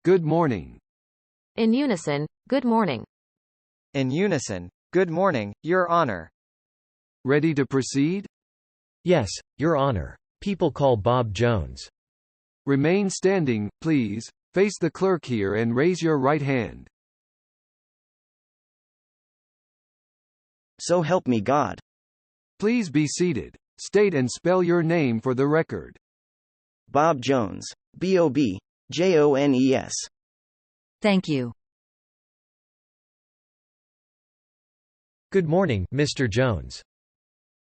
Good morning. In unison, good morning. In unison, good morning, Your Honor. Ready to proceed? Yes, Your Honor. People call Bob Jones. Remain standing, please. Face the clerk here and raise your right hand. So help me God. Please be seated. State and spell your name for the record. Bob Jones. B-O-B, J-O-N-E-S. Thank you. Good morning, Mr. Jones.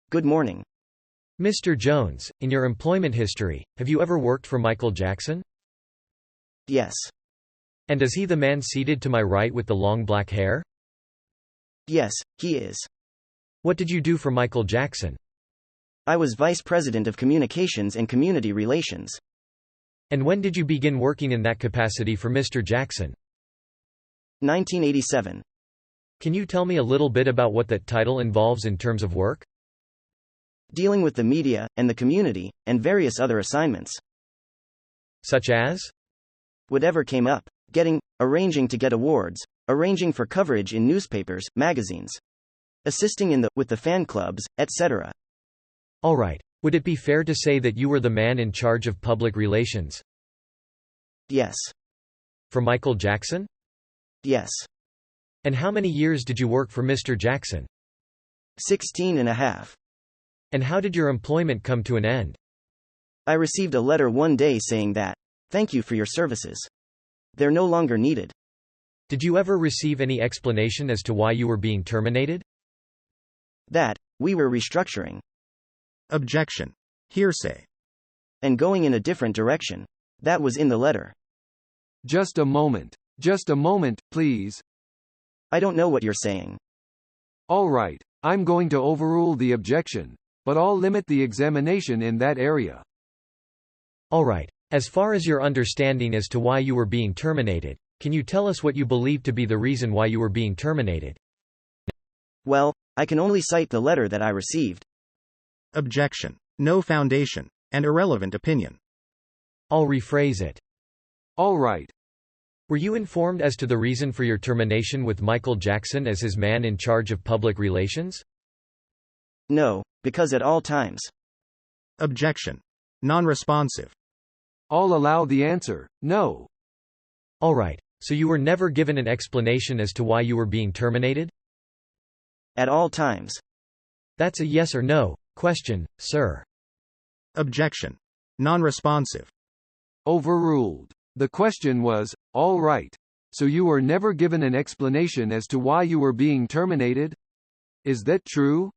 Good morning. Mr. Jones, in your employment history, have you ever worked for Michael Jackson? Yes. And is he the man seated to my right with the long black hair? Yes, he is. What did you do for Michael Jackson? I was Vice President of Communications and Community Relations. And when did you begin working in that capacity for Mr. Jackson? 1987. Can you tell me a little bit about what that title involves in terms of work? Dealing with the media, and the community, and various other assignments. Such as? Whatever came up. Arranging to get awards, arranging for coverage in newspapers, magazines. Assisting with the fan clubs, etc. All right. Would it be fair to say that you were the man in charge of public relations? Yes. For Michael Jackson? Yes. And how many years did you work for Mr. Jackson? 16 and a half. And how did your employment come to an end? I received a letter one day saying that, "Thank you for your services. They're no longer needed." Did you ever receive any explanation as to why you were being terminated? That, we were restructuring. Objection. Hearsay. And going in a different direction. That was in the letter. Just a moment. Just a moment, please. I don't know what you're saying. All right. I'm going to overrule the objection, but I'll limit the examination in that area. All right. As far as your understanding as to why you were being terminated, can you tell us what you believe to be the reason why you were being terminated? Well, I can only cite the letter that I received. Objection. No foundation. And irrelevant opinion. I'll rephrase it. All right. Were you informed as to the reason for your termination with Michael Jackson as his man in charge of public relations? No, because at all times. Objection. Non-responsive. I'll allow the answer, no. All right. So you were never given an explanation as to why you were being terminated? At all times. That's a yes or no question, sir. Objection. Non-responsive. Overruled. The question was, all right. So you were never given an explanation as to why you were being terminated? Is that true?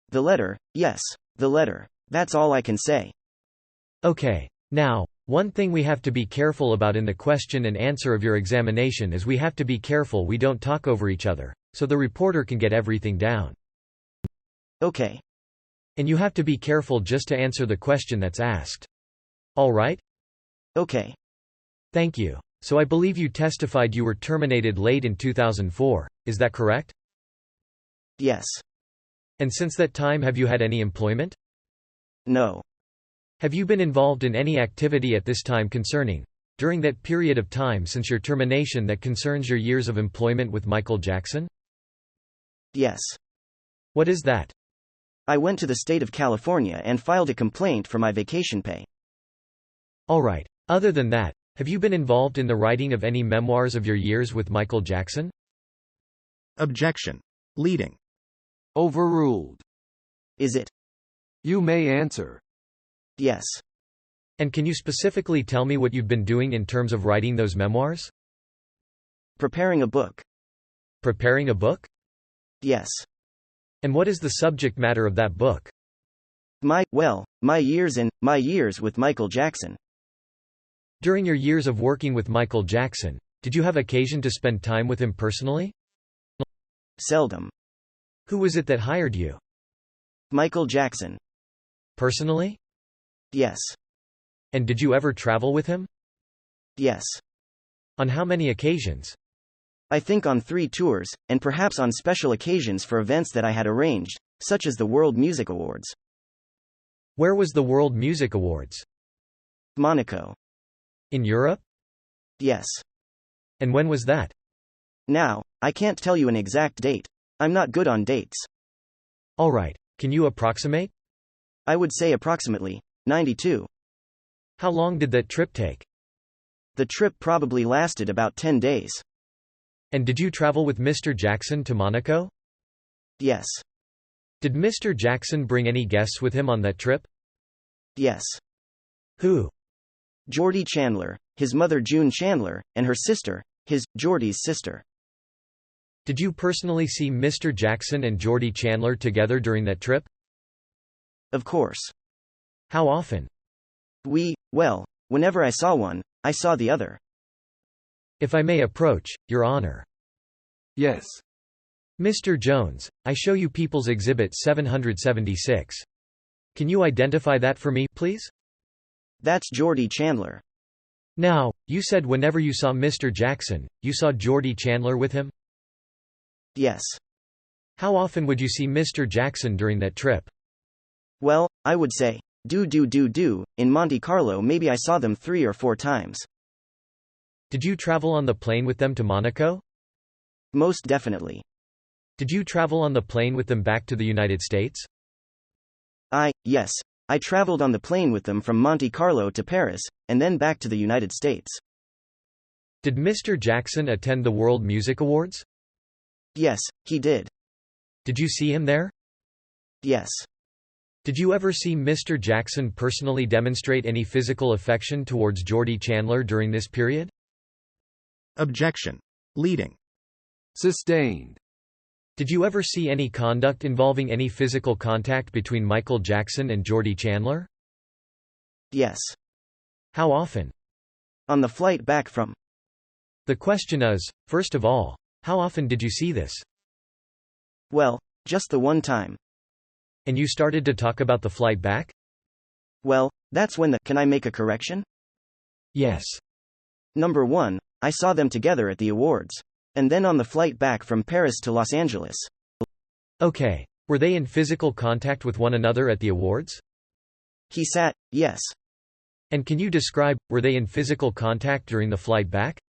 The letter, yes, the letter. That's all I can say. Okay. Now, one thing we have to be careful about in the question and answer of your examination is we have to be careful we don't talk over each other, so the reporter can get everything down. Okay. And you have to be careful just to answer the question that's asked. All right? Okay. Thank you. So I believe you testified you were terminated late in 2004, is that correct? Yes. And since that time have you had any employment? No. Have you been involved in any activity at this time during that period of time since your termination that concerns your years of employment with Michael Jackson? Yes. What is that? I went to the state of California and filed a complaint for my vacation pay. All right. Other than that, have you been involved in the writing of any memoirs of your years with Michael Jackson? Objection. Leading. Overruled. Is it? You may answer. Yes. And can you specifically tell me what you've been doing in terms of writing those memoirs? Preparing a book. Preparing a book? Yes. And what is the subject matter of that book? My years with Michael Jackson. During your years of working with Michael Jackson, did you have occasion to spend time with him personally? Seldom. Who was it that hired you? Michael Jackson. Personally? Yes. And did you ever travel with him? Yes. On how many occasions? I think on 3 tours, and perhaps on special occasions for events that I had arranged, such as the World Music Awards. Where was the World Music Awards? Monaco. In Europe? Yes. And when was that? Now, I can't tell you an exact date. I'm not good on dates. All right, can you approximate? I would say approximately 92. How long did that trip take? The trip probably lasted about 10 days. And did you travel with Mr. Jackson to Monaco? Yes. Did Mr. Jackson bring any guests with him on that trip? Yes. Who? Geordie Chandler, his mother June Chandler, and her sister, Geordie's sister. Did you personally see Mr. Jackson and Geordie Chandler together during that trip? Of course. How often? Well, whenever I saw one, I saw the other. If I may approach, Your Honor. Yes. Mr. Jones, I show you People's Exhibit 776. Can you identify that for me, please? That's Geordie Chandler. Now, you said whenever you saw Mr. Jackson, you saw Geordie Chandler with him? Yes. How often would you see Mr. Jackson during that trip? Well, I would say, in Monte Carlo maybe I saw them 3 or 4 times. Did you travel on the plane with them to Monaco? Most definitely. Did you travel on the plane with them back to the United States? Yes. I traveled on the plane with them from Monte Carlo to Paris, and then back to the United States. Did Mr. Jackson attend the World Music Awards? Yes, he did. Did you see him there? Yes. Did you ever see Mr. Jackson personally demonstrate any physical affection towards Geordie Chandler during this period? Objection. Leading. Sustained. Did you ever see any conduct involving any physical contact between Michael Jackson and Geordie Chandler? Yes. How often? On the flight back from. The question is, first of all, how often did you see this? Well, just the one time. And you started to talk about the flight back? Well, that's when Can I make a correction? Yes. Number 1, I saw them together at the awards. And then on the flight back from Paris to Los Angeles. Okay. Were they in physical contact with one another at the awards? Yes. And can you describe, were they in physical contact during the flight back?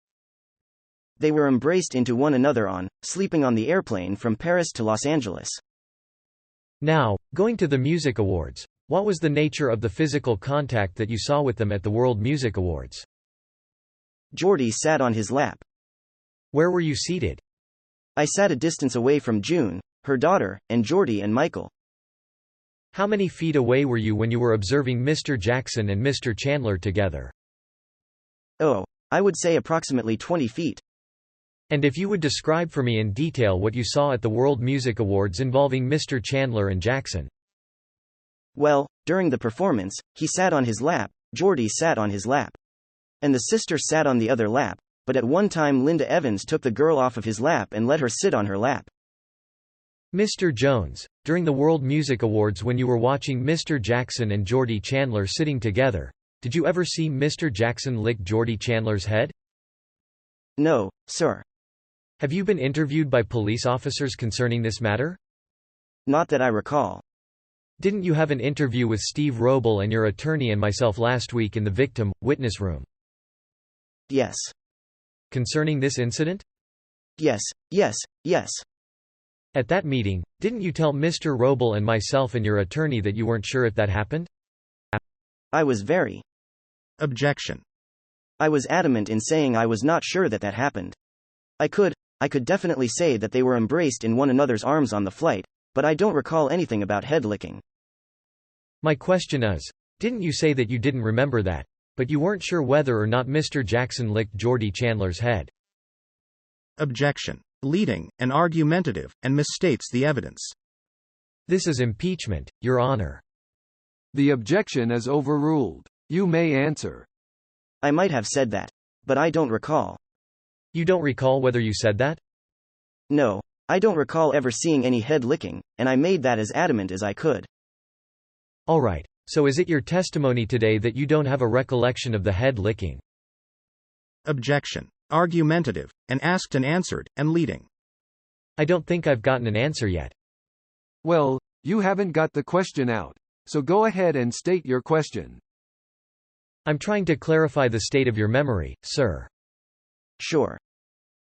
They were embraced into one another sleeping on the airplane from Paris to Los Angeles. Now, going to the music awards, what was the nature of the physical contact that you saw with them at the World Music Awards? Geordie sat on his lap. Where were you seated? I sat a distance away from June, her daughter, and Geordie and Michael. How many feet away were you when you were observing Mr. Jackson and Mr. Chandler together? Oh, I would say approximately 20 feet. And if you would describe for me in detail what you saw at the World Music Awards involving Mr. Chandler and Jackson. Well, during the performance, he sat on his lap, Geordie sat on his lap. And the sister sat on the other lap, but at one time Linda Evans took the girl off of his lap and let her sit on her lap. Mr. Jones, during the World Music Awards when you were watching Mr. Jackson and Geordie Chandler sitting together, did you ever see Mr. Jackson lick Geordie Chandler's head? No, sir. Have you been interviewed by police officers concerning this matter? Not that I recall. Didn't you have an interview with Steve Roble and your attorney and myself last week in the victim witness room? Yes. Concerning this incident? Yes. At that meeting, didn't you tell Mr. Roble and myself and your attorney that you weren't sure if that happened? I was very. Objection. I was adamant in saying I was not sure that happened. I could definitely say that they were embraced in one another's arms on the flight, but I don't recall anything about head licking. My question is, didn't you say that you didn't remember that, but you weren't sure whether or not Mr. Jackson licked Geordie Chandler's head? Objection. Leading, and argumentative, and misstates the evidence. This is impeachment, Your Honor. The objection is overruled. You may answer. I might have said that, but I don't recall. You don't recall whether you said that? No, I don't recall ever seeing any head licking, and I made that as adamant as I could. All right, so is it your testimony today that you don't have a recollection of the head licking? Objection. Argumentative, and asked and answered, and leading. I don't think I've gotten an answer yet. Well, you haven't got the question out, so go ahead and state your question. I'm trying to clarify the state of your memory, sir. Sure.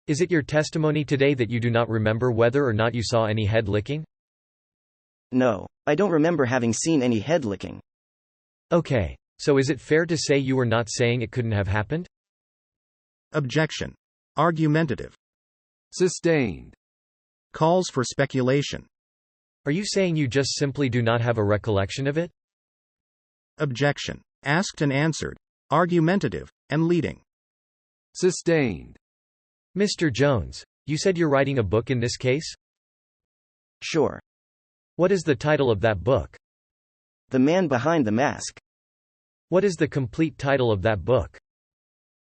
Is it your testimony today that you do not remember whether or not you saw any head licking? No, I don't remember having seen any head licking. Okay. So is it fair to say you were not saying it couldn't have happened? Objection. Argumentative. Sustained. Calls for speculation. Are you saying you just simply do not have a recollection of it? Objection. Asked and answered. Argumentative, and leading. Sustained. Mr. Jones, you said you're writing a book in this case? Sure. What is the title of that book? The Man Behind the Mask. What is the complete title of that book?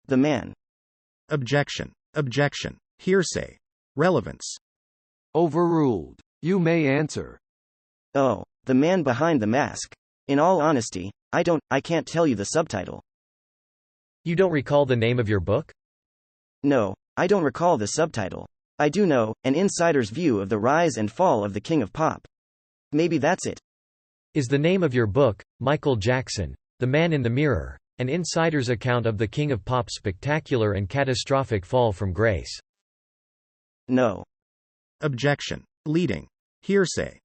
The Man. Objection. Objection. Hearsay. Relevance. Overruled. You may answer. Oh, The Man Behind the Mask. In all honesty, I can't tell you the subtitle. You don't recall the name of your book? No, I don't recall the subtitle. I do know, An Insider's View of the Rise and Fall of the King of Pop. Maybe that's it. Is the name of your book, Michael Jackson, The Man in the Mirror, an insider's account of the King of Pop's spectacular and catastrophic fall from grace? No. Objection. Leading. Hearsay.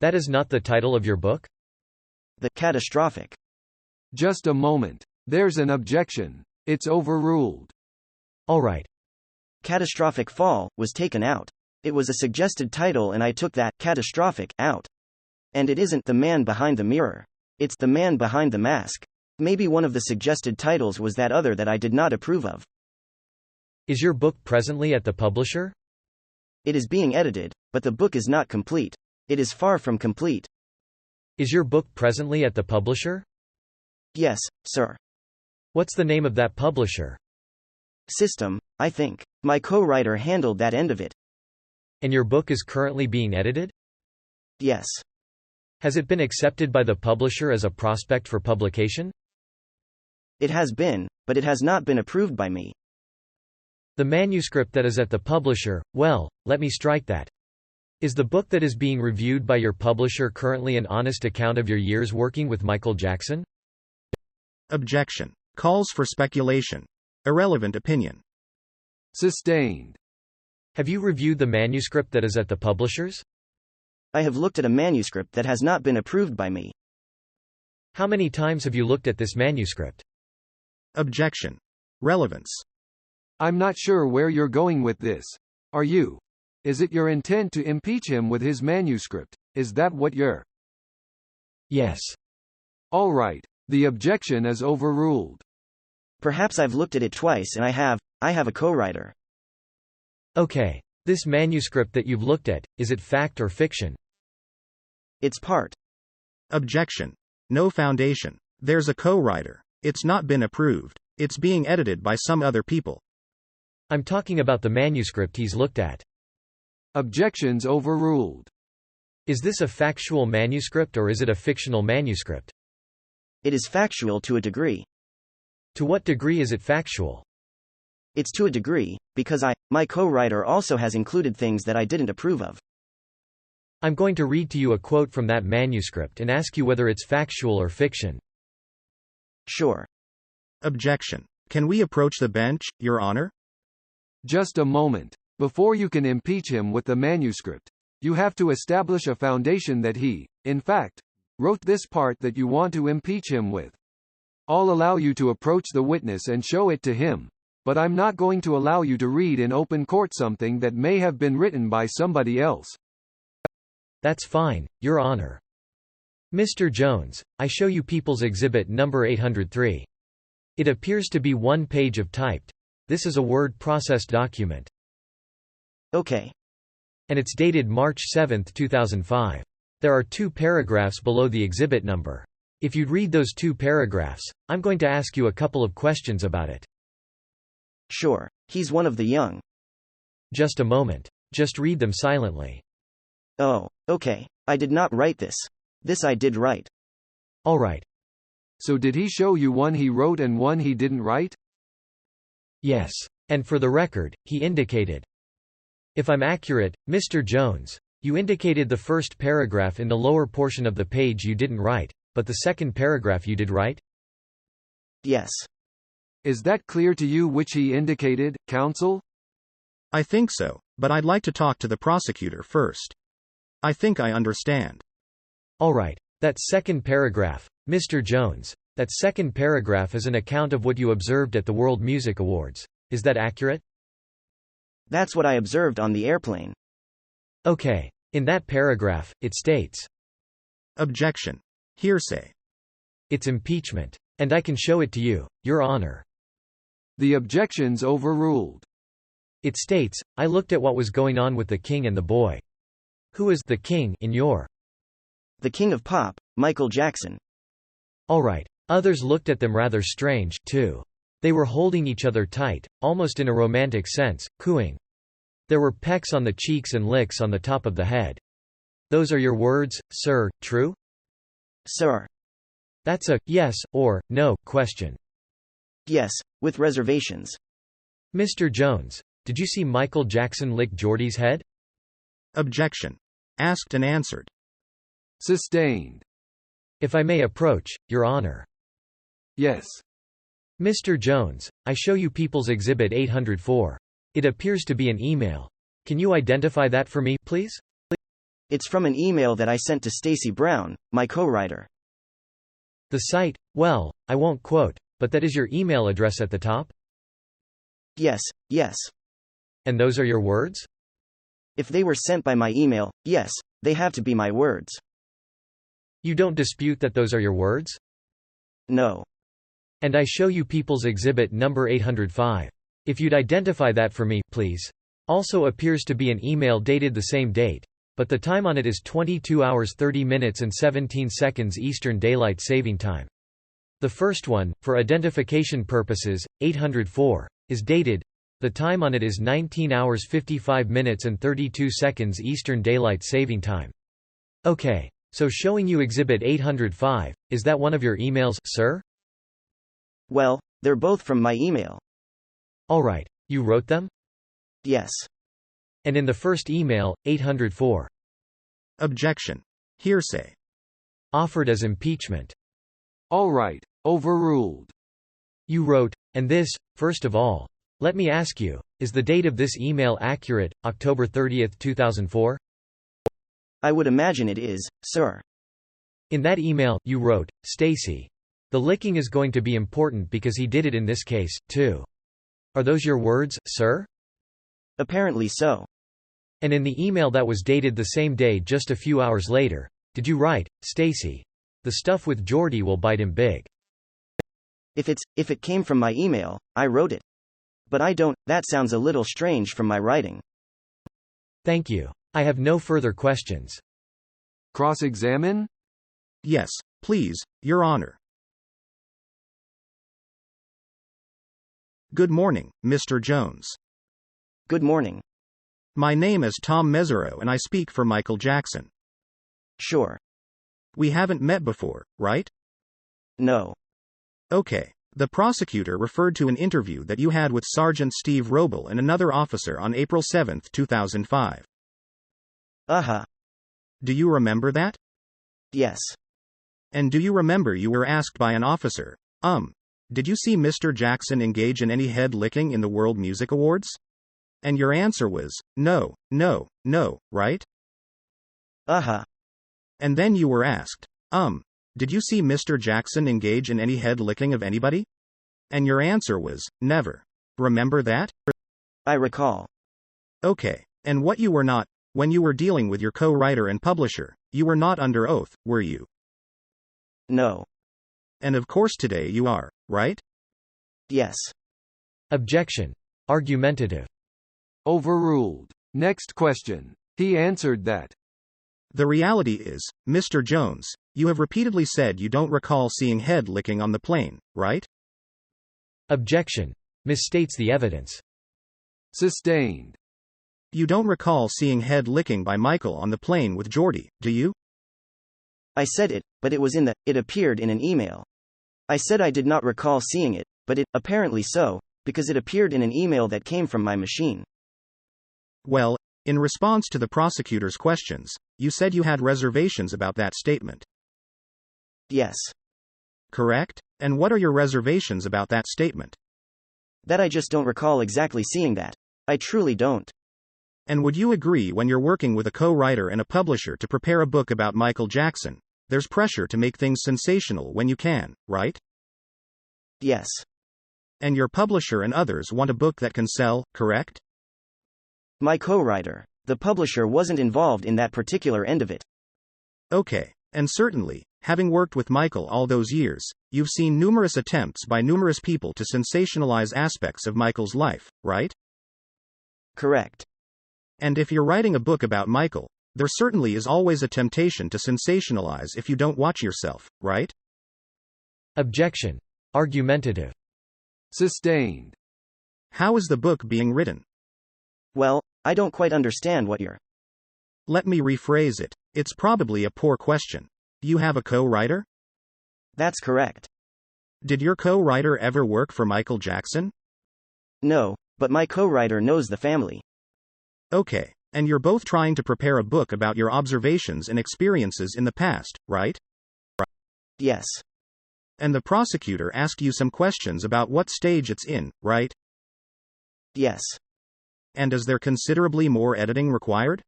That is not the title of your book? The Catastrophic. Just a moment. There's an objection. It's overruled. All right. Catastrophic Fall was taken out. It was a suggested title and I took that catastrophic out. And it isn't The Man Behind the Mirror. It's The Man Behind the Mask. Maybe one of the suggested titles was that other that I did not approve of. Is your book presently at the publisher? It is being edited, but the book is not complete. It is far from complete. Is your book presently at the publisher? Yes, sir. What's the name of that publisher? System, I think. My co-writer handled that end of it. And your book is currently being edited? Yes. Has it been accepted by the publisher as a prospect for publication? It has been, but it has not been approved by me. The manuscript that is at the publisher, well, let me strike that. Is the book that is being reviewed by your publisher currently an honest account of your years working with Michael Jackson? Objection. Calls for speculation. Irrelevant opinion. Sustained. Have you reviewed the manuscript that is at the publisher's? I have looked at a manuscript that has not been approved by me. How many times have you looked at this manuscript? Objection. Relevance. I'm not sure where you're going with this. Are you? Is it your intent to impeach him with his manuscript? Is that what you're? Yes. All right. The objection is overruled. Perhaps I've looked at it twice and I have a co-writer. Okay. This manuscript that you've looked at, is it fact or fiction? It's part. Objection. No foundation. There's a co-writer. It's not been approved. It's being edited by some other people. I'm talking about the manuscript he's looked at. Objections overruled. Is this a factual manuscript or is it a fictional manuscript? It is factual to a degree. To what degree is it factual? It's to a degree, because my co-writer also has included things that I didn't approve of. I'm going to read to you a quote from that manuscript and ask you whether it's factual or fiction. Sure. Objection. Can we approach the bench, Your Honor? Just a moment. Before you can impeach him with the manuscript, you have to establish a foundation that he, in fact, wrote this part that you want to impeach him with. I'll allow you to approach the witness and show it to him, but I'm not going to allow you to read in open court something that may have been written by somebody else. That's fine, Your Honor. Mr. Jones, I show you People's Exhibit number 803. It appears to be one page of typed. This is a word processed document. Okay. And it's dated March 7, 2005. There are 2 paragraphs below the exhibit number. If you'd read those 2 paragraphs, I'm going to ask you a couple of questions about it. Sure. He's one of the young. Just a moment. Just read them silently. Oh, okay. I did not write this. This I did write. All right. So did he show you one he wrote and one he didn't write? Yes. And for the record, he indicated. If I'm accurate, Mr. Jones, you indicated the first paragraph in the lower portion of the page you didn't write, but the second paragraph you did write? Yes. Is that clear to you which he indicated, counsel? I think so, but I'd like to talk to the prosecutor first. I think I understand. All right. That second paragraph, Mr. Jones. That second paragraph is an account of what you observed at the World Music Awards. Is that accurate? That's what I observed on the airplane. Okay. In that paragraph, it states, Objection. Hearsay. it's impeachment. And I can show it to you, Your Honor. The objection's overruled. It states, I looked at what was going on with the king and the boy. Who is the king in your? The king of pop, Michael Jackson. All right. Others looked at them rather strange, too. They were holding each other tight, almost in a romantic sense, cooing. There were pecks on the cheeks and licks on the top of the head. Those are your words, sir, true? Sir. That's a yes or no question. Yes, with reservations. Mr. Jones, did you see Michael Jackson lick Geordie's head? Objection. Asked and answered. Sustained. If I may approach, Your Honor. Yes. Mr. Jones, I show you People's Exhibit 804. It appears to be an email. Can you identify that for me, please? It's from an email that I sent to Stacy Brown, my co-writer. The site, well, I won't quote, but that is your email address at the top? Yes, yes. And those are your words? If they were sent by my email, yes, they have to be my words. You don't dispute that those are your words? No. And I show you People's Exhibit number 805. If you'd identify that for me, please. Also appears to be an email dated the same date, but the time on it is 22 hours 30 minutes and 17 seconds Eastern Daylight Saving Time. The first one, for identification purposes, 804, is dated. The time on it is 19 hours 55 minutes and 32 seconds Eastern Daylight Saving Time. Okay, so showing you Exhibit 805, is that one of your emails, sir? Well, they're both from my email. All right, you wrote them? Yes. And in the first email, 804. Objection. Hearsay. Offered as impeachment. All right. Overruled. You wrote, and this, first of all. Let me ask you, is the date of this email accurate, October 30, 2004? I would imagine it is, sir. In that email, you wrote, Stacy. The licking is going to be important because he did it in this case, too. Are those your words, sir? Apparently so. And in the email that was dated the same day just a few hours later, did you write, Stacy? The stuff with Geordie will bite him big. If it came from my email, I wrote it. But that sounds a little strange from my writing. Thank you. I have no further questions. Cross-examine? Yes, please, Your Honor. Good morning, Mr. Jones. Good morning. My name is Tom Mesereau and I speak for Michael Jackson. Sure. We haven't met before, right? No. Okay. The prosecutor referred to an interview that you had with Sergeant Steve Roble and another officer on April 7, 2005. Uh-huh. Do you remember that? Yes. And do you remember you were asked by an officer, did you see Mr. Jackson engage in any head licking in the World Music Awards? And your answer was, no, right? Uh-huh. And then you were asked, did you see Mr. Jackson engage in any head licking of anybody? And your answer was, never. Remember that? I recall. Okay. And what you were not, when you were dealing with your co-writer and publisher, you were not under oath, were you? No. And of course today you are, right? Yes. Objection. Argumentative. Overruled. Next question. He answered that. The reality is, Mr. Jones, you have repeatedly said you don't recall seeing head licking on the plane, right? Objection. Misstates the evidence. Sustained. You don't recall seeing head licking by Michael on the plane with Geordie, do you? I said it, but it appeared in an email. I said I did not recall seeing it, but apparently so, because it appeared in an email that came from my machine. Well, in response to the prosecutor's questions, you said you had reservations about that statement. Yes. Correct? And what are your reservations about that statement? That I just don't recall exactly seeing that. I truly don't. And would you agree when you're working with a co-writer and a publisher to prepare a book about Michael Jackson, there's pressure to make things sensational when you can, right? Yes. And your publisher and others want a book that can sell, correct? My co-writer, the publisher, wasn't involved in that particular end of it. Okay. And certainly, having worked with Michael all those years, you've seen numerous attempts by numerous people to sensationalize aspects of Michael's life, right? Correct. And if you're writing a book about Michael, there certainly is always a temptation to sensationalize if you don't watch yourself, right? Objection. Argumentative. Sustained. How is the book being written? Well, I don't quite understand what you're. Let me rephrase it. It's probably a poor question. You have a co-writer? That's correct. Did your co-writer ever work for Michael Jackson? No, but my co-writer knows the family. Okay, and you're both trying to prepare a book about your observations and experiences in the past, right? Yes. And the prosecutor asked you some questions about what stage it's in, right? Yes. And is there considerably more editing required?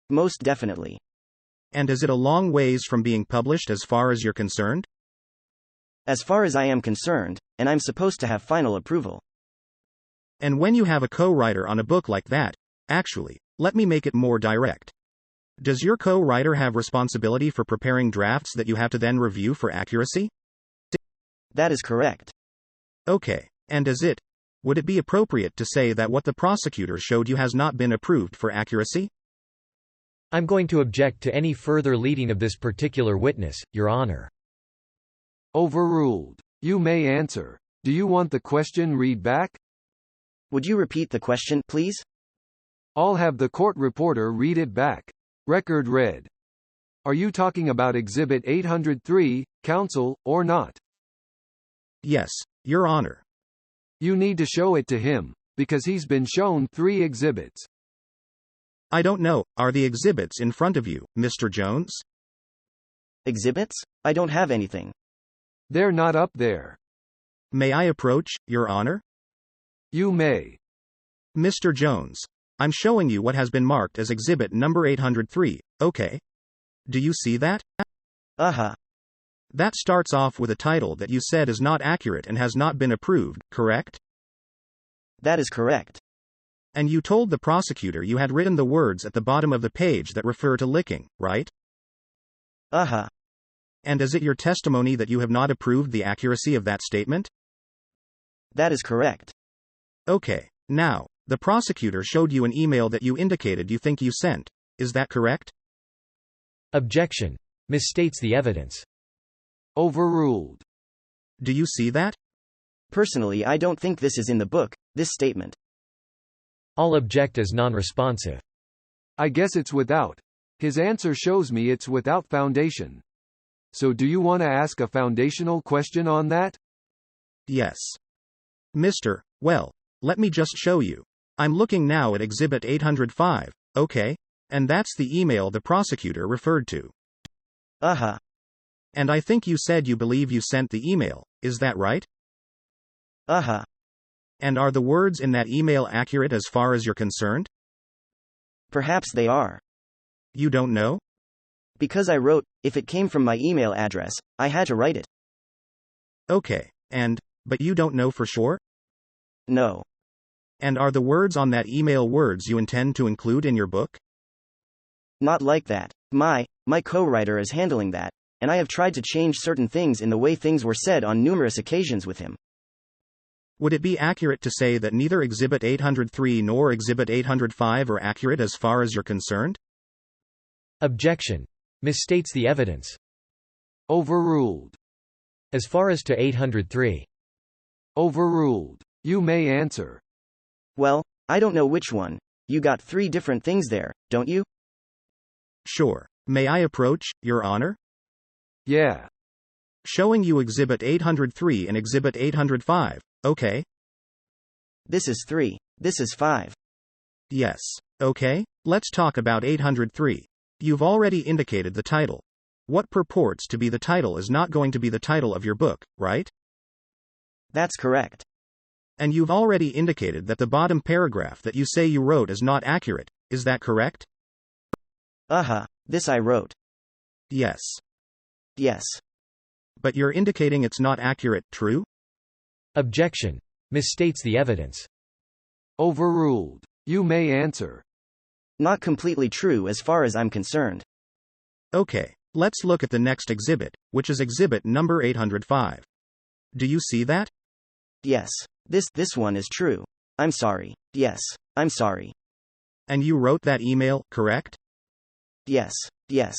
Most definitely. And is it a long ways from being published as far as you're concerned? As far as I am concerned, and I'm supposed to have final approval. And when you have a co-writer on a book like that, actually, let me make it more direct. Does your co-writer have responsibility for preparing drafts that you have to then review for accuracy? That is correct. Okay, and would it be appropriate to say that what the prosecutor showed you has not been approved for accuracy? I'm going to object to any further leading of this particular witness, Your Honor. Overruled. You may answer. Do you want the question read back? Would you repeat the question, please? I'll have the court reporter read it back. Record read. Are you talking about Exhibit 803, counsel, or not? Yes, Your Honor. You need to show it to him, because he's been shown 3 exhibits. I don't know, are the exhibits in front of you, Mr. Jones? Exhibits? I don't have anything. They're not up there. May I approach, Your Honor? You may. Mr. Jones, I'm showing you what has been marked as exhibit number 803, okay? Do you see that? Uh-huh. That starts off with a title that you said is not accurate and has not been approved, correct? That is correct. And you told the prosecutor you had written the words at the bottom of the page that refer to licking, right? Uh-huh. And is it your testimony that you have not approved the accuracy of that statement? That is correct. Okay, now, the prosecutor showed you an email that you indicated you think you sent. Is that correct? Objection. Misstates the evidence. Overruled. Do you see that? Personally, I don't think this is in the book, this statement. I'll object as non-responsive. I guess it's without. His answer shows me it's without foundation. So do you want to ask a foundational question on that? Yes. Well, let me just show you. I'm looking now at Exhibit 805, okay? And that's the email the prosecutor referred to. Uh-huh. And I think you said you believe you sent the email, is that right? Uh-huh. And are the words in that email accurate as far as you're concerned? Perhaps they are. You don't know? Because I wrote, if it came from my email address, I had to write it. Okay, but you don't know for sure? No. And are the words on that email words you intend to include in your book? Not like that. My co-writer is handling that, and I have tried to change certain things in the way things were said on numerous occasions with him. Would it be accurate to say that neither Exhibit 803 nor Exhibit 805 are accurate as far as you're concerned? Objection. Misstates the evidence. Overruled. As far as to 803. Overruled. You may answer. Well, I don't know which one. You got 3 different things there, don't you? Sure. May I approach, Your Honor? Yeah. Showing you Exhibit 803 and Exhibit 805, okay? This is 3. This is 5. Yes. Okay, let's talk about 803. You've already indicated the title. What purports to be the title is not going to be the title of your book, right? That's correct. And you've already indicated that the bottom paragraph that you say you wrote is not accurate, is that correct? This I wrote. Yes. Yes. But you're indicating it's not accurate, true? Objection. Misstates the evidence. Overruled. You may answer. Not completely true as far as I'm concerned. Okay, let's look at the next exhibit, which is exhibit number 805. Do you see that? Yes. This one is true. I'm sorry. Yes. I'm sorry. And you wrote that email, correct? Yes. Yes.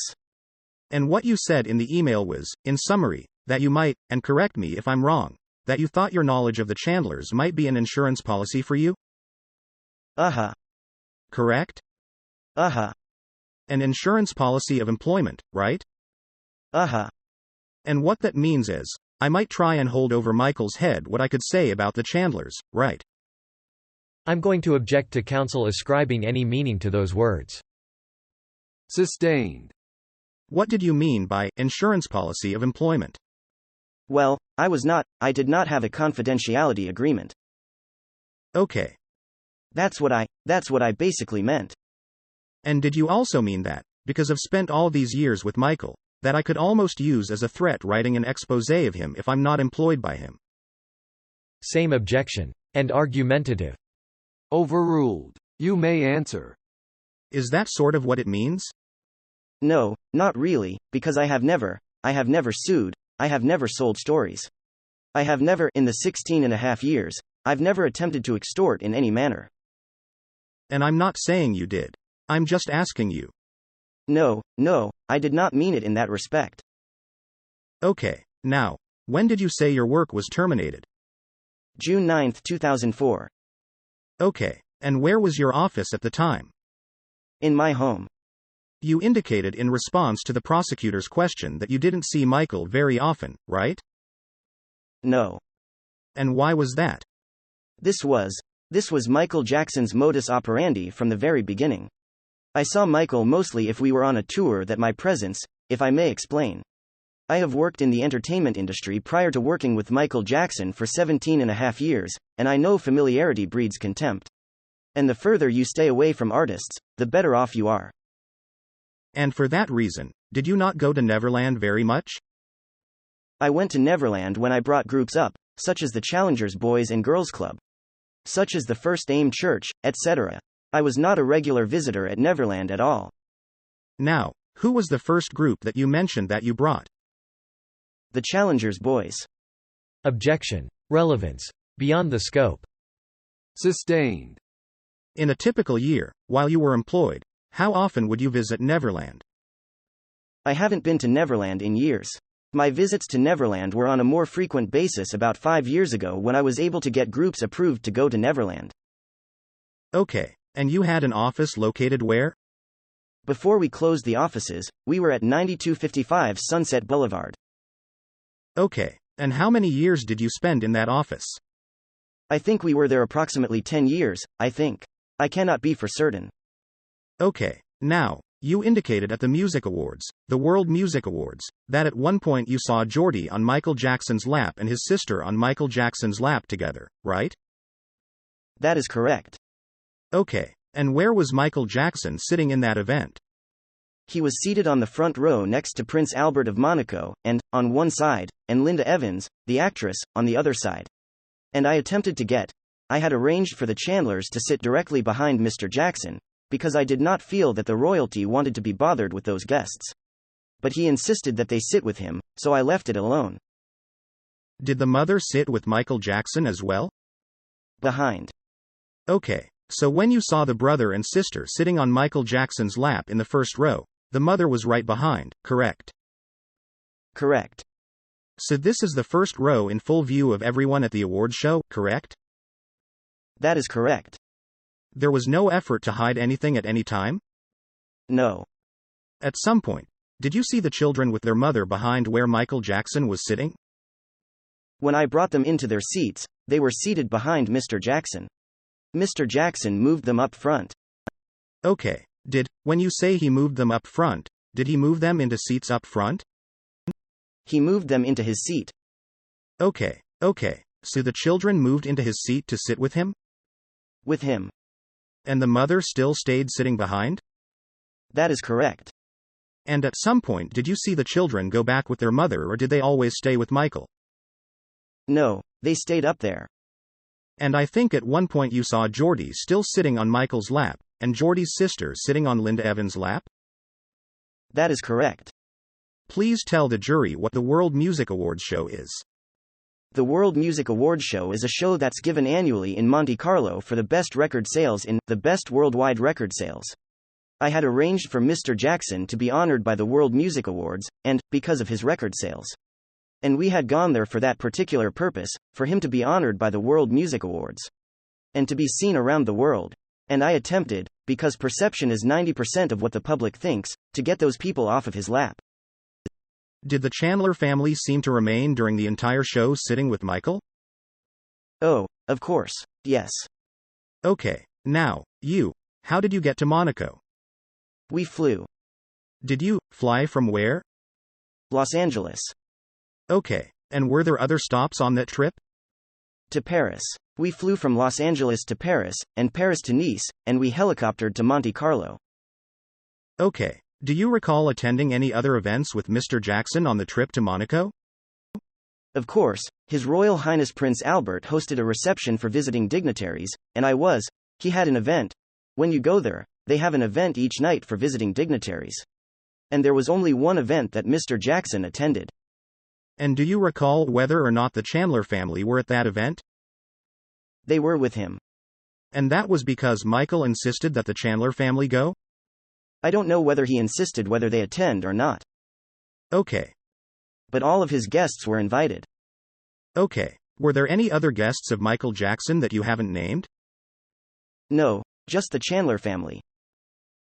And what you said in the email was, in summary, that you might, and correct me if I'm wrong, that you thought your knowledge of the Chandlers might be an insurance policy for you? Correct? An insurance policy of employment, right? And what that means is, I might try and hold over Michael's head what I could say about the Chandlers, right? I'm going to object to counsel ascribing any meaning to those words. Sustained. What did you mean by insurance policy of employment? Well, I did not have a confidentiality agreement. Okay. That's what I basically meant. And did you also mean that, because I've spent all these years with Michael, that I could almost use as a threat writing an exposé of him if I'm not employed by him? Same objection. And argumentative. Overruled. You may answer. Is that sort of what it means? No, not really, because I have never sued, I have never sold stories. I have never, in the 16.5 years, I've never attempted to extort in any manner. And I'm not saying you did. I'm just asking you. No, I did not mean it in that respect. Okay, now, when did you say your work was terminated? June 9, 2004. Okay, and where was your office at the time? In my home. You indicated in response to the prosecutor's question that you didn't see Michael very often, right? No. And why was that? This was Michael Jackson's modus operandi from the very beginning. I saw Michael mostly if we were on a tour that my presence, if I may explain. I have worked in the entertainment industry prior to working with Michael Jackson for 17.5 years, and I know familiarity breeds contempt. And the further you stay away from artists, the better off you are. And for that reason, did you not go to Neverland very much? I went to Neverland when I brought groups up, such as the Challengers Boys and Girls Club, such as the First Aim Church, etc. I was not a regular visitor at Neverland at all. Now, who was the first group that you mentioned that you brought? The Challengers Boys. Objection. Relevance. Beyond the scope. Sustained. In a typical year, while you were employed, how often would you visit Neverland? I haven't been to Neverland in years. My visits to Neverland were on a more frequent basis about 5 years ago when I was able to get groups approved to go to Neverland. Okay, and you had an office located where? Before we closed the offices, we were at 9255 Sunset Boulevard. Okay, and how many years did you spend in that office? I think we were there approximately 10 years, I think. I cannot be for certain. Okay, now, you indicated at the Music Awards, the World Music Awards, that at one point you saw Geordie on Michael Jackson's lap and his sister on Michael Jackson's lap together, right? That is correct. Okay, and where was Michael Jackson sitting in that event? He was seated on the front row next to Prince Albert of Monaco, and, on one side, and Linda Evans, the actress, on the other side. And I had arranged for the Chandlers to sit directly behind Mr. Jackson, because I did not feel that the royalty wanted to be bothered with those guests. But he insisted that they sit with him, so I left it alone. Did the mother sit with Michael Jackson as well? Behind. Okay, so when you saw the brother and sister sitting on Michael Jackson's lap in the first row, the mother was right behind, correct? Correct. So this is the first row in full view of everyone at the award show, correct? That is correct. There was no effort to hide anything at any time? No. At some point, did you see the children with their mother behind where Michael Jackson was sitting? When I brought them into their seats, they were seated behind Mr. Jackson. Mr. Jackson moved them up front. Okay, when you say he moved them up front, did he move them into seats up front? He moved them into his seat. Okay, So the children moved into his seat to sit with him? With him. And the mother still stayed sitting behind? That is correct. And at some point did you see the children go back with their mother, or did they always stay with Michael? No, they stayed up there. And I think at one point you saw Geordie still sitting on Michael's lap, and Geordie's sister sitting on Linda Evans' lap? That is correct. Please tell the jury what the World Music Awards show is. The World Music Awards show is a show that's given annually in Monte Carlo for the best record sales in the best worldwide record sales. I had arranged for Mr. Jackson to be honored by the World Music Awards, and because of his record sales. And we had gone there for that particular purpose, for him to be honored by the World Music Awards. And to be seen around the world. And I attempted, because perception is 90% of what the public thinks, to get those people off of his lap. Did the Chandler family seem to remain during the entire show sitting with Michael? Oh, of course, yes. Okay, now, how did you get to Monaco? We flew. Did you fly from where? Los Angeles. Okay, and were there other stops on that trip? To Paris. We flew from Los Angeles to Paris, and Paris to Nice, and we helicoptered to Monte Carlo. Okay. Do you recall attending any other events with Mr. Jackson on the trip to Monaco? Of course, His Royal Highness Prince Albert hosted a reception for visiting dignitaries, and he had an event. When you go there, they have an event each night for visiting dignitaries. And there was only one event that Mr. Jackson attended. And do you recall whether or not the Chandler family were at that event? They were with him. And that was because Michael insisted that the Chandler family go? I don't know whether he insisted whether they attend or not. Okay. But all of his guests were invited. Okay. Were there any other guests of Michael Jackson that you haven't named? No, just the Chandler family.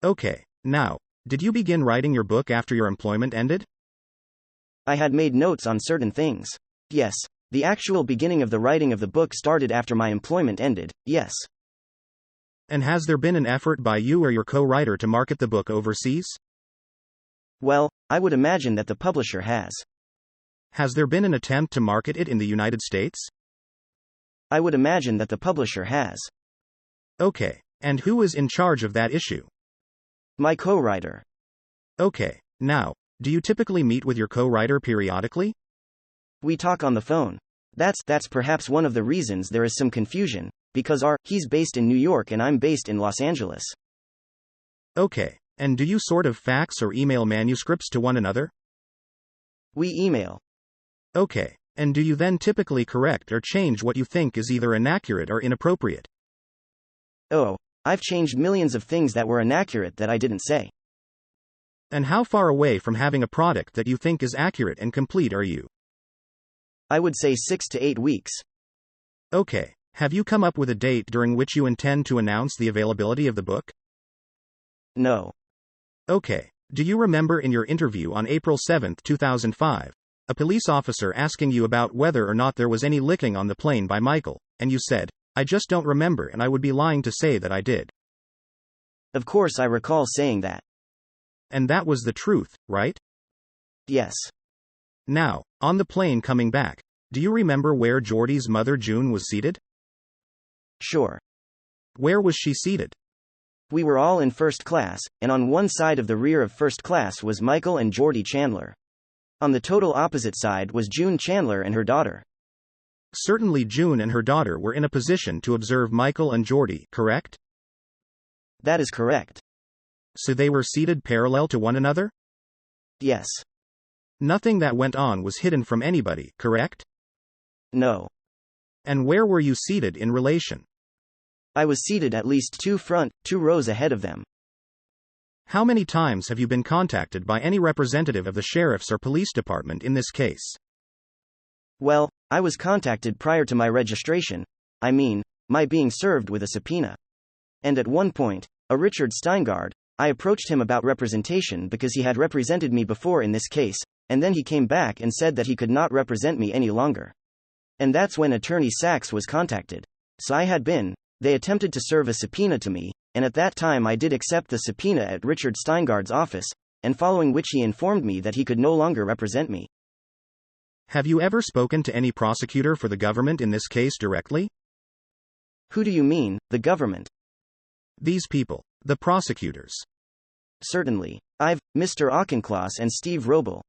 Okay. Now, did you begin writing your book after your employment ended? I had made notes on certain things. Yes. The actual beginning of the writing of the book started after my employment ended, yes. And has there been an effort by you or your co-writer to market the book overseas? Well, I would imagine that the publisher has. Has there been an attempt to market it in the United States? I would imagine that the publisher has. Okay. And who is in charge of that issue? My co-writer. Okay. Now, do you typically meet with your co-writer periodically? We talk on the phone. That's perhaps one of the reasons there is some confusion, because he's based in New York and I'm based in Los Angeles. Okay. And do you sort of fax or email manuscripts to one another? We email. Okay. And do you then typically correct or change what you think is either inaccurate or inappropriate? Oh, I've changed millions of things that were inaccurate that I didn't say. And how far away from having a product that you think is accurate and complete are you? I would say 6 to 8 weeks. Okay. Have you come up with a date during which you intend to announce the availability of the book? No. Okay. Do you remember in your interview on April 7, 2005, a police officer asking you about whether or not there was any licking on the plane by Michael, and you said, "I just don't remember and I would be lying to say that I did." Of course I recall saying that. And that was the truth, right? Yes. Now, on the plane coming back, do you remember where Geordie's mother June was seated? Sure. Where was she seated? We were all in first class, and on one side of the rear of first class was Michael and Geordie Chandler. On the total opposite side was June Chandler and her daughter. Certainly June and her daughter were in a position to observe Michael and Geordie, correct? That is correct. So they were seated parallel to one another? Yes. Nothing that went on was hidden from anybody, correct? No. And where were you seated in relation? I was seated at least 2 rows ahead of them. How many times have you been contacted by any representative of the sheriff's or police department in this case? Well, I was contacted prior to my registration, my being served with a subpoena. And at one point, a Richard Steingard, I approached him about representation because he had represented me before in this case, and then he came back and said that he could not represent me any longer. And that's when Attorney Sachs was contacted. So they attempted to serve a subpoena to me, and at that time I did accept the subpoena at Richard Steingard's office, and following which he informed me that he could no longer represent me. Have you ever spoken to any prosecutor for the government in this case directly? Who do you mean, the government? These people. The prosecutors. Certainly. I've, Mr. Auchincloss and Steve Roble.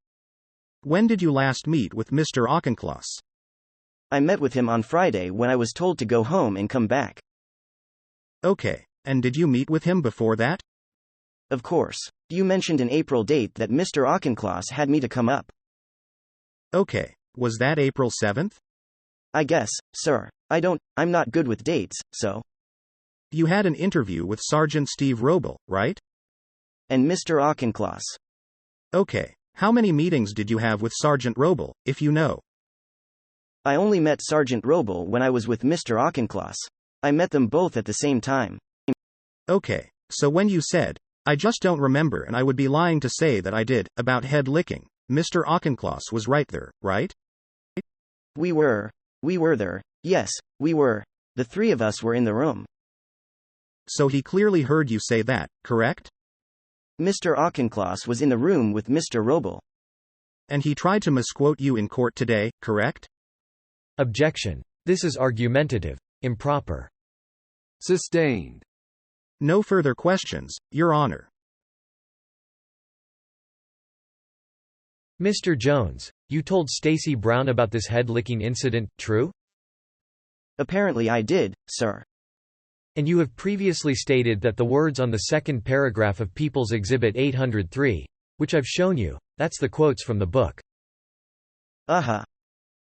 When did you last meet with Mr. Auchincloss? I met with him on Friday when I was told to go home and come back. Okay, and did you meet with him before that? Of course. You mentioned an April date that Mr. Auchincloss had me to come up. Okay, was that April 7th? I guess, sir. I'm not good with dates, so. You had an interview with Sergeant Steve Roble, right? And Mr. Auchincloss. Okay, how many meetings did you have with Sergeant Roble, if you know? I only met Sergeant Roble when I was with Mr. Auchincloss. I met them both at the same time. Okay, so when you said, I just don't remember and I would be lying to say that I did, about head licking, Mr. Auchincloss was right there, right? We were there. Yes, we were. The three of us were in the room. So he clearly heard you say that, correct? Mr. Auchincloss was in the room with Mr. Roble. And he tried to misquote you in court today, correct? Objection. This is argumentative, improper. Sustained. No further questions, Your Honor. Mr. Jones, you told Stacy Brown about this head-licking incident, true? Apparently I did, sir. And you have previously stated that the words on the second paragraph of People's Exhibit 803, which I've shown you, that's the quotes from the book. Uh-huh.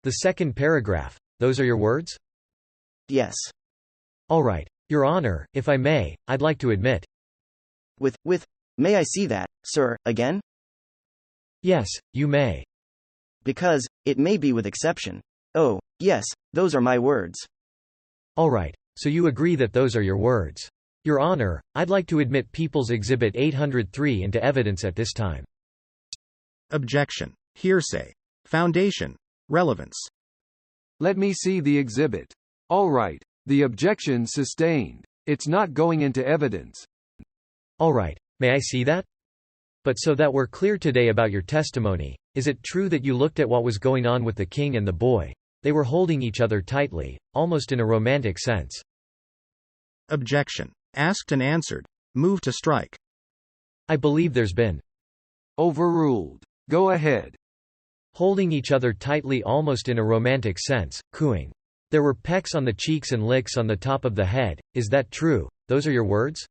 The second paragraph, those are your words? Yes. All right, Your Honor, if I may, I'd like to admit. May I see that, sir, again? Yes, you may. Because, it may be with exception. Oh, yes, those are my words. All right, so you agree that those are your words. Your Honor, I'd like to admit People's Exhibit 803 into evidence at this time. Objection. Hearsay. Foundation. Relevance. Let me see the exhibit. All right, the objection sustained. It's not going into evidence. All right, may I see that? But so that we're clear today about your testimony, is it true that you looked at what was going on with the king and the boy? They were holding each other tightly, almost in a romantic sense. Objection. Asked and answered. Move to strike. I believe there's been. Overruled. Go ahead. Holding each other tightly almost in a romantic sense, cooing. There were pecks on the cheeks and licks on the top of the head, is that true? Those are your words?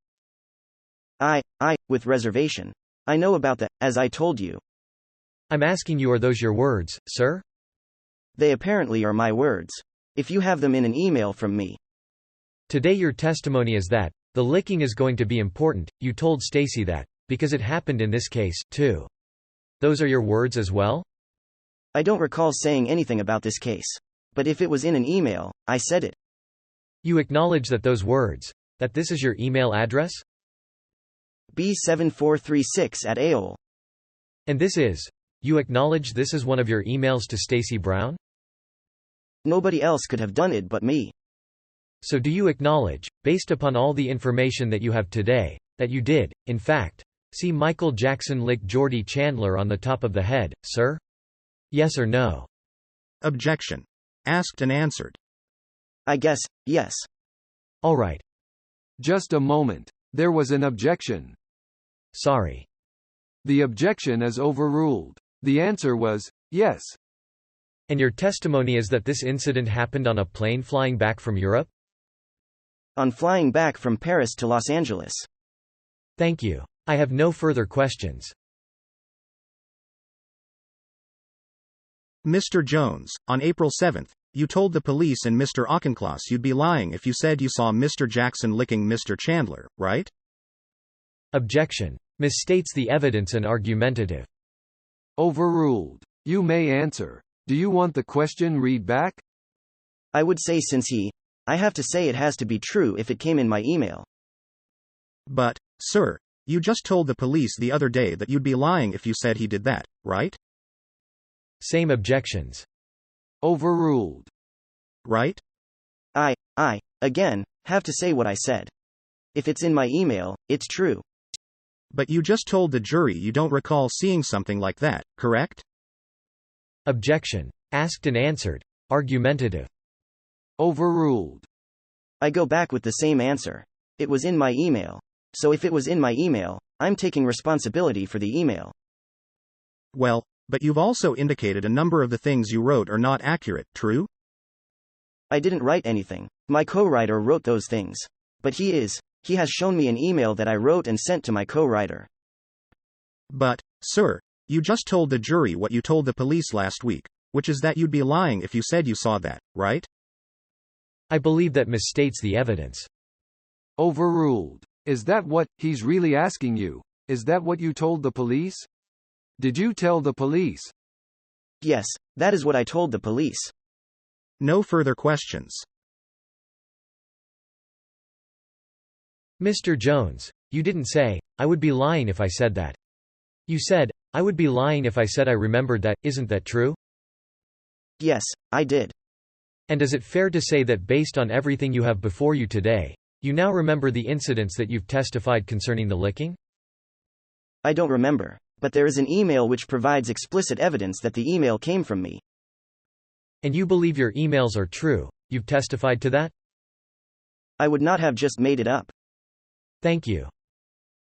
With reservation. I know about that, as I told you. I'm asking you, are those your words, sir? They apparently are my words. If you have them in an email from me. Today your testimony is that, the licking is going to be important, you told Stacy that, because it happened in this case, too. Those are your words as well? I don't recall saying anything about this case. But if it was in an email, I said it. You acknowledge that those words, that this is your email address? B7436@AOL. And this is, you acknowledge this is one of your emails to Stacy Brown? Nobody else could have done it but me. So do you acknowledge, based upon all the information that you have today, that you did, in fact, see Michael Jackson lick Geordie Chandler on the top of the head, sir? Yes or no? Objection. Asked and answered. I guess, yes. All right. Just a moment. There was an objection. Sorry. The objection is overruled. The answer was, yes. And your testimony is that this incident happened on a plane flying back from Europe? On flying back from Paris to Los Angeles. Thank you. I have no further questions. Mr. Jones, on April 7th, you told the police and Mr. Auchincloss you'd be lying if you said you saw Mr. Jackson licking Mr. Chandler, right? Objection. Misstates the evidence and argumentative. Overruled. You may answer. Do you want the question read back? I would say I have to say it has to be true if it came in my email. But, sir, you just told the police the other day that you'd be lying if you said he did that, right? Same objections. Overruled. Right? Again, have to say what I said. If it's in my email, it's true. But you just told the jury you don't recall seeing something like that, correct? Objection. Asked and answered. Argumentative. Overruled. I go back with the same answer. It was in my email. So if it was in my email, I'm taking responsibility for the email. Well, but you've also indicated a number of the things you wrote are not accurate, true? I didn't write anything. My co-writer wrote those things. But he has shown me an email that I wrote and sent to my co-writer. But, sir, you just told the jury what you told the police last week, which is that you'd be lying if you said you saw that, right? I believe that misstates the evidence. Overruled. Is that what he's really asking you? Is that what you told the police? Did you tell the police? Yes, that is what I told the police. No further questions. Mr. Jones, you didn't say, I would be lying if I said that. You said, I would be lying if I said I remembered that, isn't that true? Yes, I did. And is it fair to say that based on everything you have before you today, you now remember the incidents that you've testified concerning the licking? I don't remember, but there is an email which provides explicit evidence that the email came from me. And you believe your emails are true, you've testified to that? I would not have just made it up. Thank you.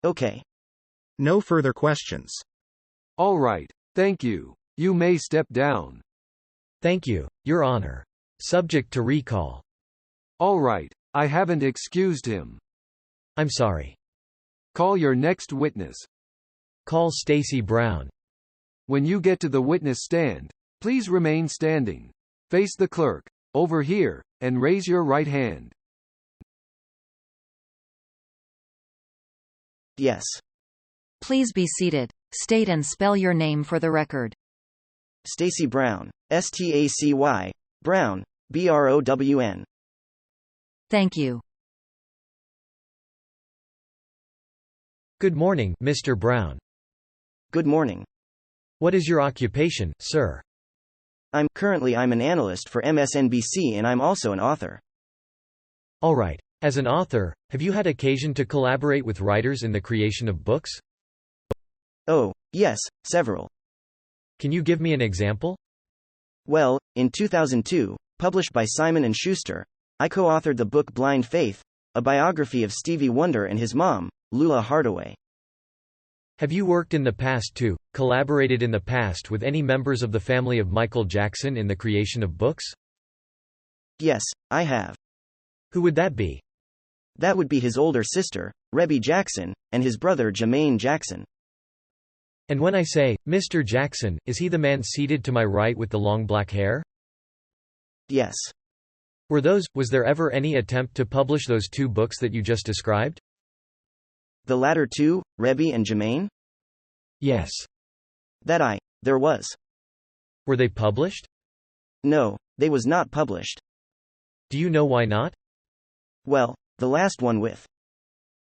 Okay. No further questions. All right, thank you. You may step down. Thank you, Your Honor. Subject to recall. All right, I haven't excused him. I'm sorry. Call your next witness. Call Stacy Brown. When you get to the witness stand, please remain standing. Face the clerk, over here, and raise your right hand. Yes. Please be seated. State and spell your name for the record. Stacy Brown. Stacy. Brown. Brown. Thank you. Good morning, Mr. Brown. Good morning. What is your occupation, sir? I'm an analyst for MSNBC and I'm also an author. All right. As an author, have you had occasion to collaborate with writers in the creation of books? Oh, yes, several. Can you give me an example? Well, in 2002, published by Simon & Schuster, I co-authored the book Blind Faith, a biography of Stevie Wonder and his mom, Lula Hardaway. Have you worked in the past collaborated in the past with any members of the family of Michael Jackson in the creation of books? Yes, I have. Who would that be? That would be his older sister, Rebby Jackson, and his brother Jermaine Jackson. And when I say, Mr. Jackson, is he the man seated to my right with the long black hair? Yes. Was there ever any attempt to publish those two books that you just described? The latter two, Rebby and Jermaine? Yes. There was. Were they published? No, they was not published. Do you know why not? Well, the last one with.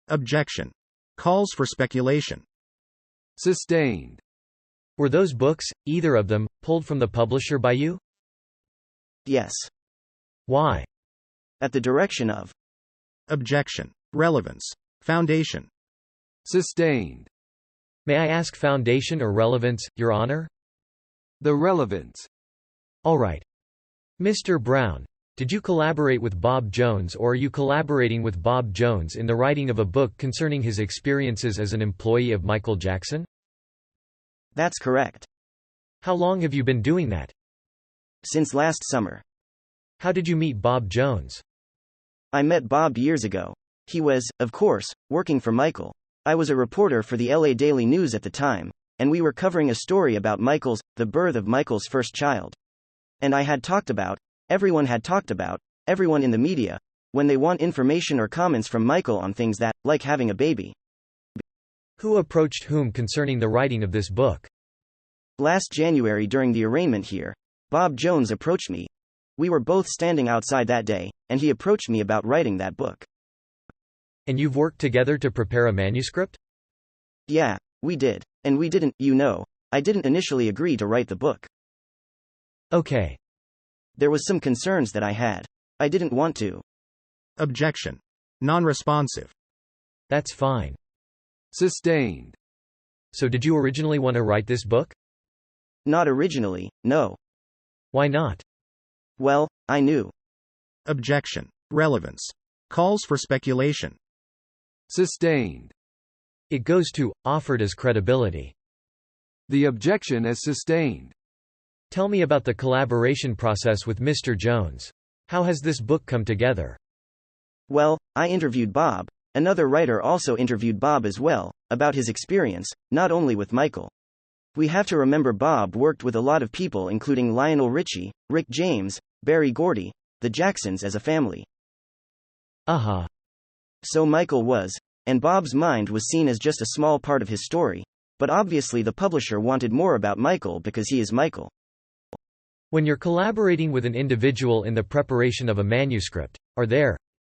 Objection. Calls for speculation. Sustained. Were those books, either of them, pulled from the publisher by you? Yes. Why? At the direction of. Objection. Relevance. Foundation. Sustained. May I ask foundation or relevance, Your Honor? The relevance. All right. Mr. Brown, did you collaborate with Bob Jones or are you collaborating with Bob Jones in the writing of a book concerning his experiences as an employee of Michael Jackson? That's correct. How long have you been doing that? Since last summer. How did you meet Bob Jones? I met Bob years ago. He was, of course, working for Michael. I was a reporter for the LA Daily News at the time, and we were covering a story about the birth of Michael's first child. And everyone had talked about, everyone in the media, when they want information or comments from Michael on things that, like having a baby. Who approached whom concerning the writing of this book? Last January during the arraignment here, Bob Jones approached me. We were both standing outside that day, and he approached me about writing that book. And you've worked together to prepare a manuscript? Yeah, we did. And we didn't, I didn't initially agree to write the book. Okay. There was some concerns that I had. I didn't want to. Objection. Non-responsive. That's fine. Sustained. So did you originally want to write this book? Not originally, no. Why not? Well, I knew. Objection. Relevance. Calls for speculation. Sustained. It goes to, offered as credibility. The objection is sustained. Tell me about the collaboration process with Mr. Jones. How has this book come together? Well, I interviewed Bob. Another writer also interviewed Bob as well, about his experience, not only with Michael. We have to remember Bob worked with a lot of people including Lionel Richie, Rick James, Berry Gordy, the Jacksons as a family. So Michael was, and Bob's mind was seen as just a small part of his story, but obviously the publisher wanted more about Michael because he is Michael. When you're collaborating with an individual in the preparation of a manuscript,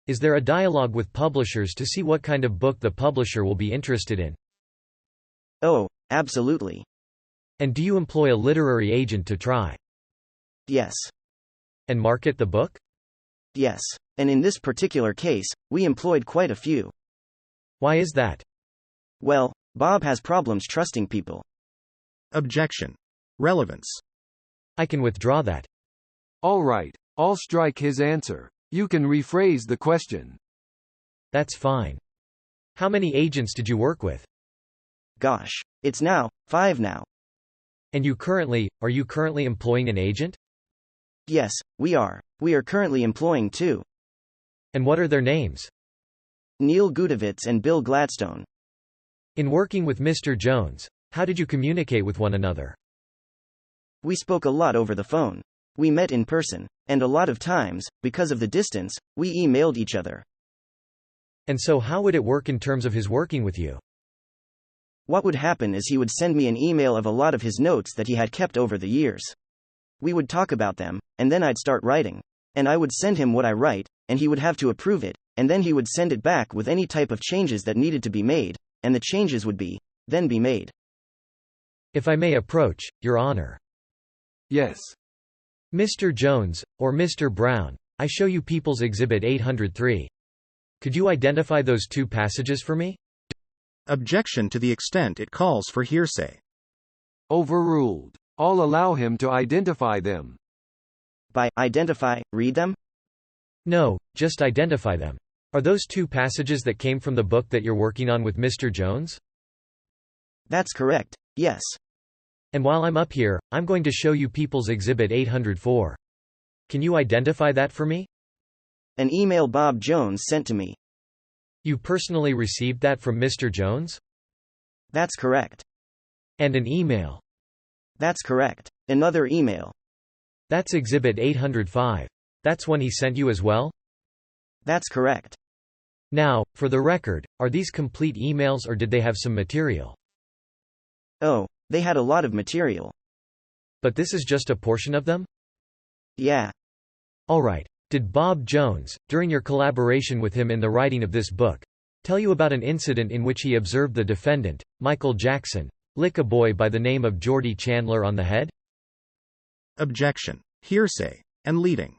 is there a dialogue with publishers to see what kind of book the publisher will be interested in? Oh, absolutely. And do you employ a literary agent to try? Yes. And market the book? Yes. And in this particular case, we employed quite a few. Why is that? Well, Bob has problems trusting people. Objection. Relevance. I can withdraw that. All right, I'll strike his answer. You can rephrase the question. That's fine. How many agents did you work with? Gosh. It's 5 now. And are you currently employing an agent? Yes, we are. We are currently employing 2. And what are their names? Neil Gudovitz and Bill Gladstone. In working with Mr. Jones, how did you communicate with one another? We spoke a lot over the phone. We met in person. And a lot of times, because of the distance, we emailed each other. And so how would it work in terms of his working with you? What would happen is he would send me an email of a lot of his notes that he had kept over the years. We would talk about them, and then I'd start writing. And I would send him what I write, and he would have to approve it, and then he would send it back with any type of changes that needed to be made, and the changes would then be made. If I may approach, Your Honor. Yes. Mr. Jones, or Mr. Brown, I show you People's Exhibit 803. Could you identify those 2 passages for me? Objection to the extent it calls for hearsay. Overruled. I'll allow him to identify them. By identify, read them? No, just identify them. Are those 2 passages that came from the book that you're working on with Mr. Jones? That's correct, yes. And while I'm up here, I'm going to show you People's Exhibit 804. Can you identify that for me? An email Bob Jones sent to me. You personally received that from Mr. Jones? That's correct. And an email? That's correct. Another email. That's Exhibit 805. That's one he sent you as well? That's correct. Now, for the record, are these complete emails or did they have some material? Oh, they had a lot of material. But this is just a portion of them? Yeah. Alright. Did Bob Jones, during your collaboration with him in the writing of this book, tell you about an incident in which he observed the defendant, Michael Jackson, lick a boy by the name of Geordie Chandler on the head? Objection. Hearsay and leading.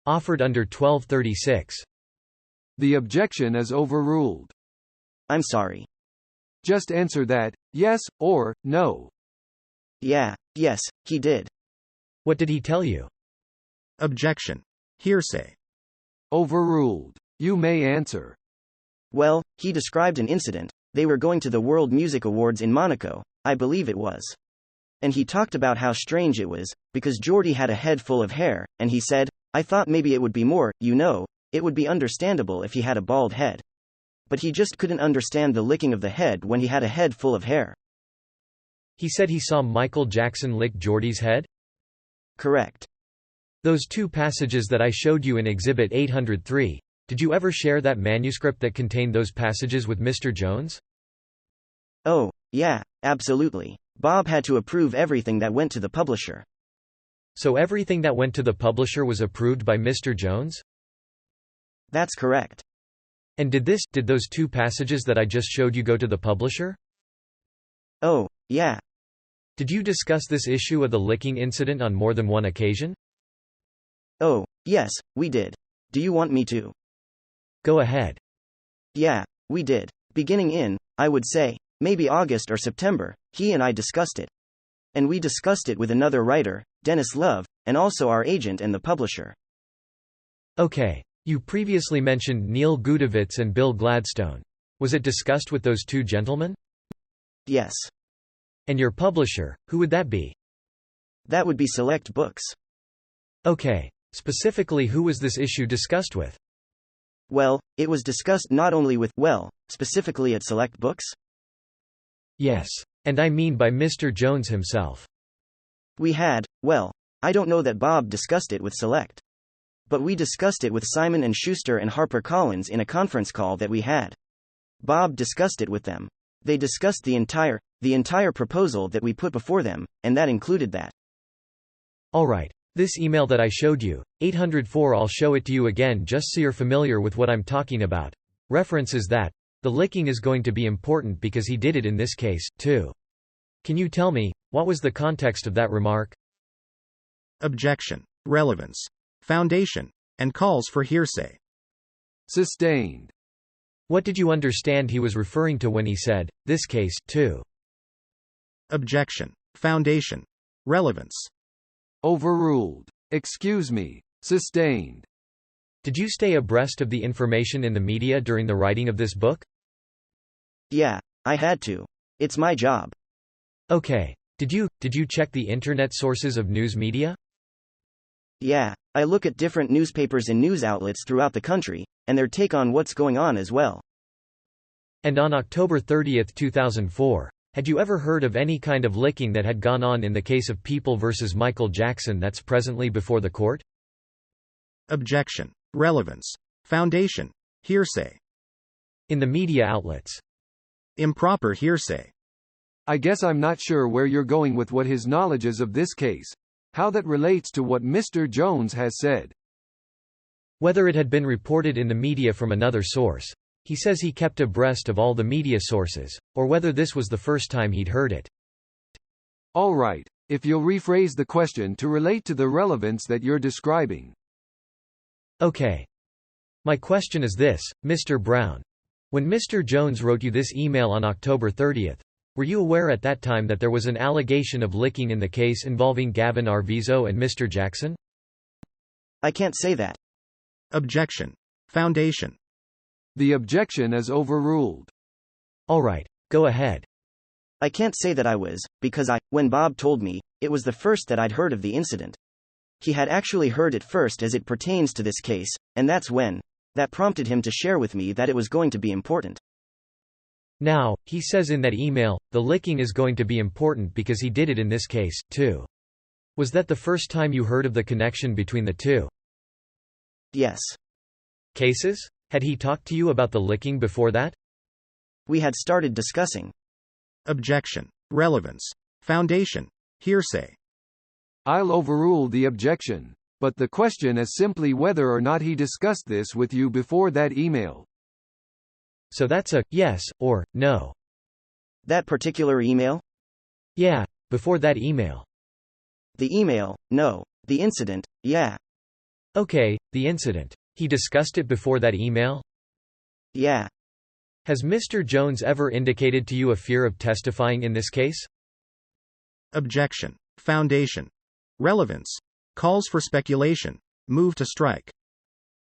Offered under 1236. The objection is overruled. I'm sorry. Just answer that, yes, or, no. Yeah, yes, he did. What did he tell you? Objection. Hearsay. Overruled. You may answer. Well, he described an incident. They were going to the World Music Awards in Monaco, I believe it was. And he talked about how strange it was, because Geordie had a head full of hair, and he said, I thought maybe it would be more, it would be understandable if he had a bald head. But he just couldn't understand the licking of the head when he had a head full of hair. He said he saw Michael Jackson lick Geordie's head? Correct. Those 2 passages that I showed you in Exhibit 803, did you ever share that manuscript that contained those passages with Mr. Jones? Oh, yeah, absolutely. Bob had to approve everything that went to the publisher. So everything that went to the publisher was approved by Mr. Jones? That's correct. And did those 2 passages that I just showed you go to the publisher? Oh, yeah. Did you discuss this issue of the licking incident on more than one occasion? Oh, yes, we did. Do you want me to? Go ahead. Yeah, we did. Beginning in, I would say, maybe August or September, he and I discussed it. And we discussed it with another writer, Dennis Love, and also our agent and the publisher. Okay. You previously mentioned Neil Gudovitz and Bill Gladstone. Was it discussed with those two gentlemen? Yes. And your publisher, who would that be? That would be Select Books. Okay. Specifically, who was this issue discussed with? Well, it was discussed not only with, specifically at Select Books. Yes. And I mean by Mr. Jones himself. We had, I don't know that Bob discussed it with Select. But we discussed it with Simon & Schuster and HarperCollins in a conference call that we had. Bob discussed it with them. They discussed the entire proposal that we put before them, and that included that. All right. This email that I showed you, 804, I'll show it to you again just so you're familiar with what I'm talking about. References that the licking is going to be important because he did it in this case, too. Can you tell me, what was the context of that remark? Objection. Relevance. Foundation. And calls for hearsay. Sustained. What did you understand he was referring to when he said, this case, too? Objection. Foundation. Relevance. Overruled. Excuse me. Sustained. Did you stay abreast of the information in the media during the writing of this book? Yeah, I had to. It's my job. Okay. Did you check the internet sources of news media? Yeah, I look at different newspapers and news outlets throughout the country, and their take on what's going on as well. And on October 30, 2004, had you ever heard of any kind of licking that had gone on in the case of People versus Michael Jackson that's presently before the court? Objection. Relevance. Foundation. Hearsay. In the media outlets. Improper hearsay. I guess I'm not sure where you're going with what his knowledge is of this case. How that relates to what Mr. Jones has said. Whether it had been reported in the media from another source. He says he kept abreast of all the media sources, or whether this was the first time he'd heard it. All right, if you'll rephrase the question to relate to the relevance that you're describing. Okay. My question is this, Mr. Brown. When Mr. Jones wrote you this email on October 30th, were you aware at that time that there was an allegation of licking in the case involving Gavin Arvizo and Mr. Jackson? I can't say that. Objection. Foundation. The objection is overruled. All right, go ahead. I can't say that I was, because when Bob told me, it was the first that I'd heard of the incident. He had actually heard it first as it pertains to this case, and that's when that prompted him to share with me that it was going to be important. Now, he says in that email, the licking is going to be important because he did it in this case, too. Was that the first time you heard of the connection between the two? Yes. Cases? Had he talked to you about the licking before that? We had started discussing. Objection. Relevance. Foundation. Hearsay. I'll overrule the objection, but the question is simply whether or not he discussed this with you before that email. So that's a yes or no. That particular email? Yeah, before that email. The email, no. The incident, yeah. Okay, the incident. He discussed it before that email? Yeah. Has Mr. Jones ever indicated to you a fear of testifying in this case? Objection. Foundation. Relevance. Calls for speculation. Move to strike.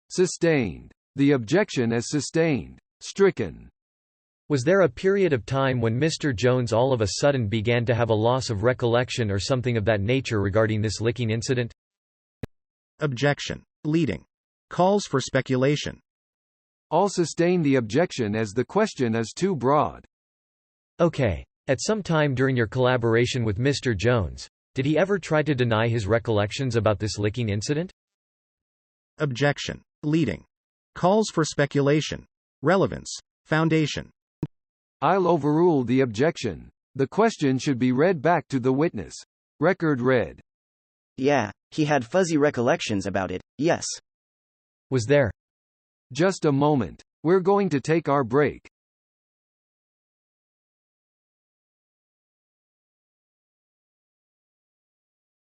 Sustained. The objection is sustained. Stricken. Was there a period of time when Mr. Jones all of a sudden began to have a loss of recollection or something of that nature regarding this licking incident? Objection. Leading. Calls for speculation. I'll sustain the objection as the question is too broad. Okay. At some time during your collaboration with Mr. Jones, did he ever try to deny his recollections about this licking incident? Objection. Leading. Calls for speculation. Relevance. Foundation. I'll overrule the objection. The question should be read back to the witness. Record read. Yeah, he had fuzzy recollections about it, yes. Was there? Just a moment. We're going to take our break.